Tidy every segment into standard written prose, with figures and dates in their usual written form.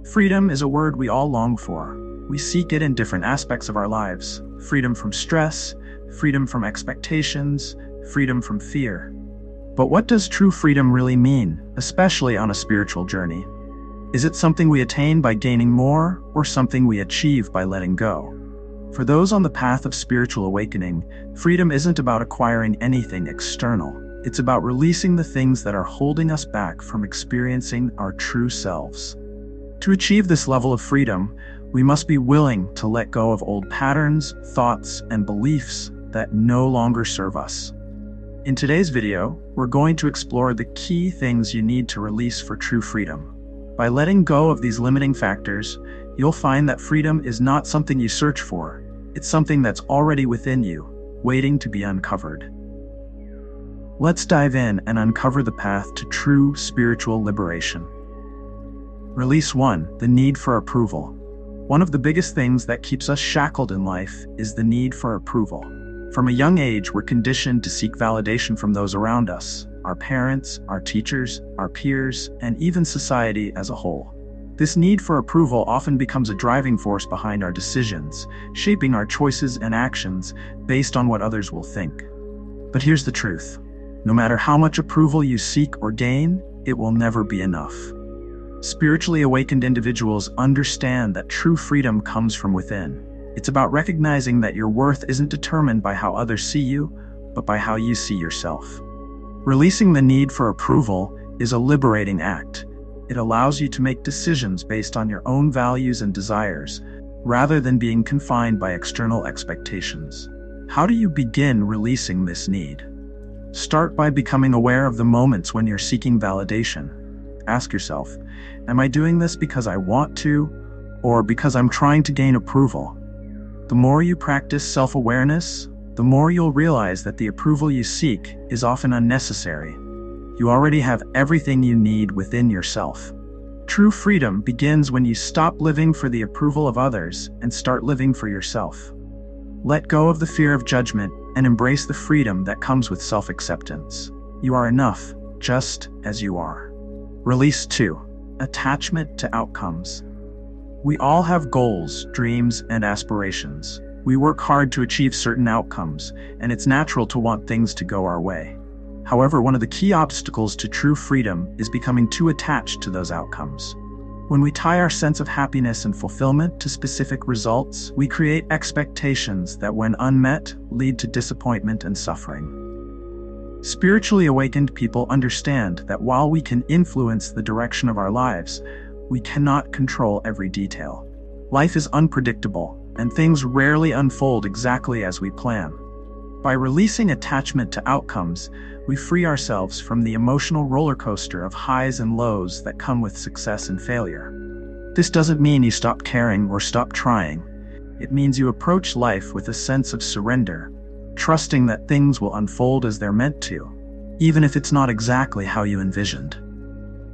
Freedom is a word we all long for. We seek it in different aspects of our lives. Freedom from stress, freedom from expectations, freedom from fear. But what does true freedom really mean, especially on a spiritual journey? Is it something we attain by gaining more, or something we achieve by letting go? For those on the path of spiritual awakening, freedom isn't about acquiring anything external. It's about releasing the things that are holding us back from experiencing our true selves. To achieve this level of freedom, we must be willing to let go of old patterns, thoughts, and beliefs that no longer serve us. In today's video, we're going to explore the key things you need to release for true freedom. By letting go of these limiting factors, you'll find that freedom is not something you search for. It's something that's already within you, waiting to be uncovered. Let's dive in and uncover the path to true spiritual liberation. Release 1. The need for approval. One of the biggest things that keeps us shackled in life is the need for approval. From a young age, we're conditioned to seek validation from those around us, our parents, our teachers, our peers, and even society as a whole. This need for approval often becomes a driving force behind our decisions, shaping our choices and actions based on what others will think. But here's the truth. No matter how much approval you seek or gain, it will never be enough. Spiritually awakened individuals understand that true freedom comes from within. It's about recognizing that your worth isn't determined by how others see you, but by how you see yourself. Releasing the need for approval is a liberating act. It allows you to make decisions based on your own values and desires, rather than being confined by external expectations. How do you begin releasing this need? Start by becoming aware of the moments when you're seeking validation. Ask yourself, am I doing this because I want to, or because I'm trying to gain approval? The more you practice self-awareness, the more you'll realize that the approval you seek is often unnecessary. You already have everything you need within yourself. True freedom begins when you stop living for the approval of others and start living for yourself. Let go of the fear of judgment and embrace the freedom that comes with self-acceptance. You are enough, just as you are. Release 2. Attachment to outcomes. We all have goals, dreams, and aspirations. We work hard to achieve certain outcomes, and it's natural to want things to go our way. However, one of the key obstacles to true freedom is becoming too attached to those outcomes. When we tie our sense of happiness and fulfillment to specific results, we create expectations that, when unmet, lead to disappointment and suffering. Spiritually awakened people understand that while we can influence the direction of our lives, we cannot control every detail. Life is unpredictable, and things rarely unfold exactly as we plan. By releasing attachment to outcomes, we free ourselves from the emotional roller coaster of highs and lows that come with success and failure. This doesn't mean you stop caring or stop trying. It means you approach life with a sense of surrender, trusting that things will unfold as they're meant to, even if it's not exactly how you envisioned.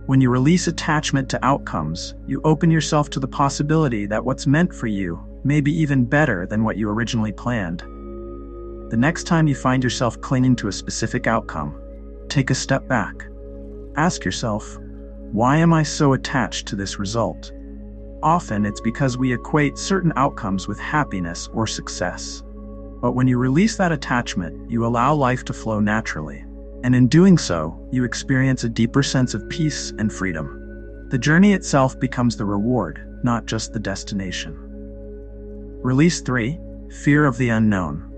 When you release attachment to outcomes, you open yourself to the possibility that what's meant for you may be even better than what you originally planned. The next time you find yourself clinging to a specific outcome, take a step back. Ask yourself, why am I so attached to this result? Often it's because we equate certain outcomes with happiness or success. But when you release that attachment, you allow life to flow naturally. And in doing so, you experience a deeper sense of peace and freedom. The journey itself becomes the reward, not just the destination. Release 3. Fear of the unknown.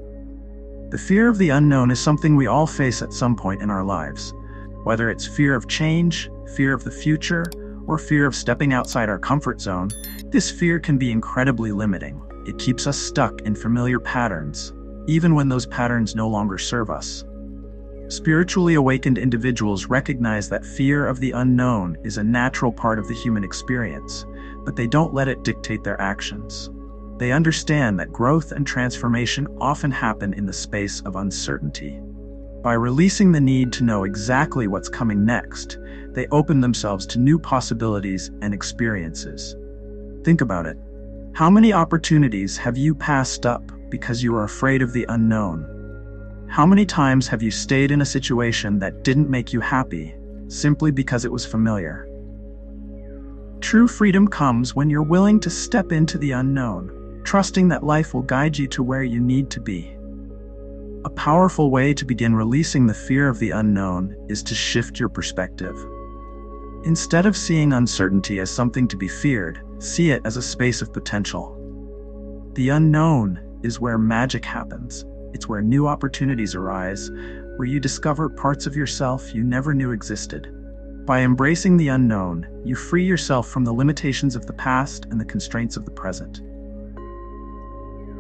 The fear of the unknown is something we all face at some point in our lives. Whether it's fear of change, fear of the future, or fear of stepping outside our comfort zone, this fear can be incredibly limiting. It keeps us stuck in familiar patterns, even when those patterns no longer serve us. Spiritually awakened individuals recognize that fear of the unknown is a natural part of the human experience, but they don't let it dictate their actions. They understand that growth and transformation often happen in the space of uncertainty. By releasing the need to know exactly what's coming next, they open themselves to new possibilities and experiences. Think about it. How many opportunities have you passed up because you are afraid of the unknown? How many times have you stayed in a situation that didn't make you happy, simply because it was familiar? True freedom comes when you're willing to step into the unknown, trusting that life will guide you to where you need to be. A powerful way to begin releasing the fear of the unknown is to shift your perspective. Instead of seeing uncertainty as something to be feared, see it as a space of potential. The unknown is where magic happens. It's where new opportunities arise, where you discover parts of yourself you never knew existed. By embracing the unknown, you free yourself from the limitations of the past and the constraints of the present.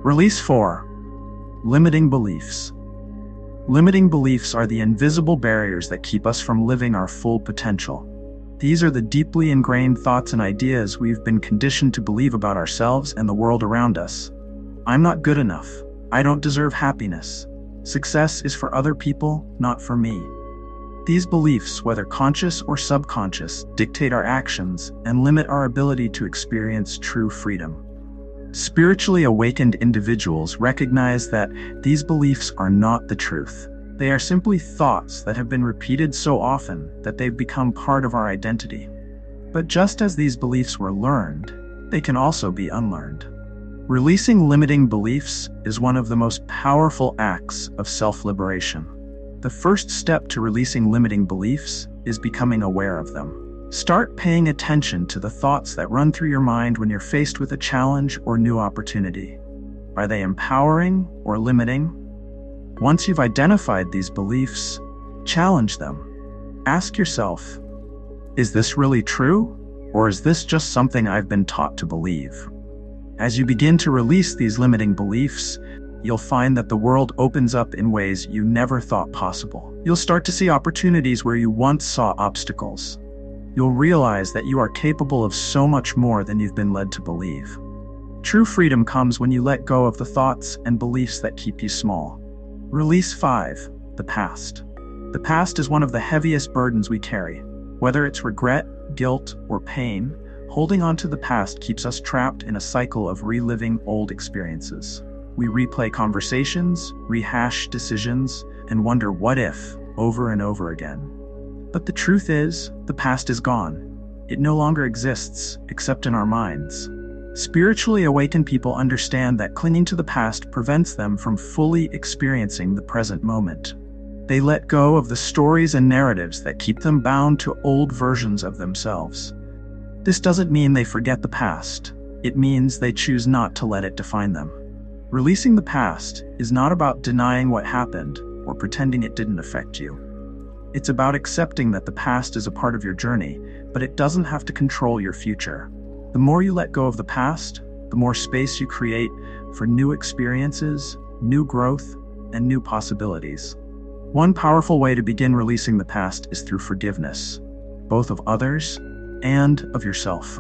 Release 4. Limiting beliefs. Limiting beliefs are the invisible barriers that keep us from living our full potential. These are the deeply ingrained thoughts and ideas we've been conditioned to believe about ourselves and the world around us. I'm not good enough. I don't deserve happiness. Success is for other people, not for me. These beliefs, whether conscious or subconscious, dictate our actions and limit our ability to experience true freedom. Spiritually awakened individuals recognize that these beliefs are not the truth. They are simply thoughts that have been repeated so often that they've become part of our identity. But just as these beliefs were learned, they can also be unlearned. Releasing limiting beliefs is one of the most powerful acts of self-liberation. The first step to releasing limiting beliefs is becoming aware of them. Start paying attention to the thoughts that run through your mind when you're faced with a challenge or new opportunity. Are they empowering or limiting? Once you've identified these beliefs, challenge them. Ask yourself, is this really true? Or is this just something I've been taught to believe? As you begin to release these limiting beliefs, you'll find that the world opens up in ways you never thought possible. You'll start to see opportunities where you once saw obstacles. You'll realize that you are capable of so much more than you've been led to believe. True freedom comes when you let go of the thoughts and beliefs that keep you small. Release 5. The past. The past is one of the heaviest burdens we carry. Whether it's regret, guilt, or pain, holding on to the past keeps us trapped in a cycle of reliving old experiences. We replay conversations, rehash decisions, and wonder what if over and over again. But the truth is, the past is gone. It no longer exists, except in our minds. Spiritually awakened people understand that clinging to the past prevents them from fully experiencing the present moment. They let go of the stories and narratives that keep them bound to old versions of themselves. This doesn't mean they forget the past. It means they choose not to let it define them. Releasing the past is not about denying what happened or pretending it didn't affect you. It's about accepting that the past is a part of your journey, but it doesn't have to control your future. The more you let go of the past, the more space you create for new experiences, new growth, and new possibilities. One powerful way to begin releasing the past is through forgiveness, both of others and of yourself.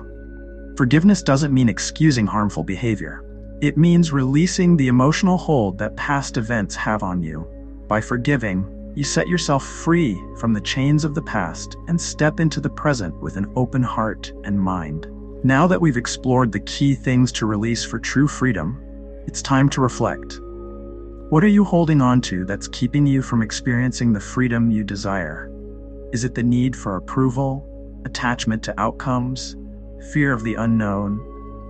Forgiveness doesn't mean excusing harmful behavior. It means releasing the emotional hold that past events have on you. By forgiving, you set yourself free from the chains of the past and step into the present with an open heart and mind. Now that we've explored the key things to release for true freedom, it's time to reflect. What are you holding on to that's keeping you from experiencing the freedom you desire? Is it the need for approval, attachment to outcomes, fear of the unknown,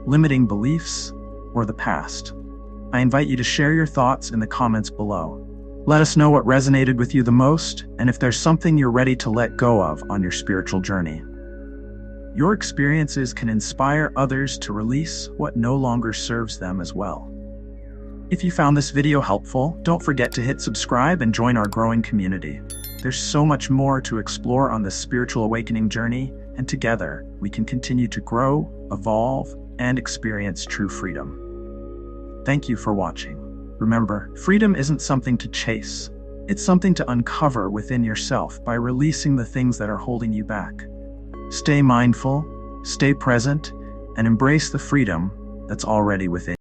limiting beliefs, or the past? I invite you to share your thoughts in the comments below. Let us know what resonated with you the most, and if there's something you're ready to let go of on your spiritual journey. Your experiences can inspire others to release what no longer serves them as well. If you found this video helpful, don't forget to hit subscribe and join our growing community. There's so much more to explore on this spiritual awakening journey, and together we can continue to grow, evolve, and experience true freedom. Thank you for watching. Remember, freedom isn't something to chase. It's something to uncover within yourself by releasing the things that are holding you back. Stay mindful, stay present, and embrace the freedom that's already within.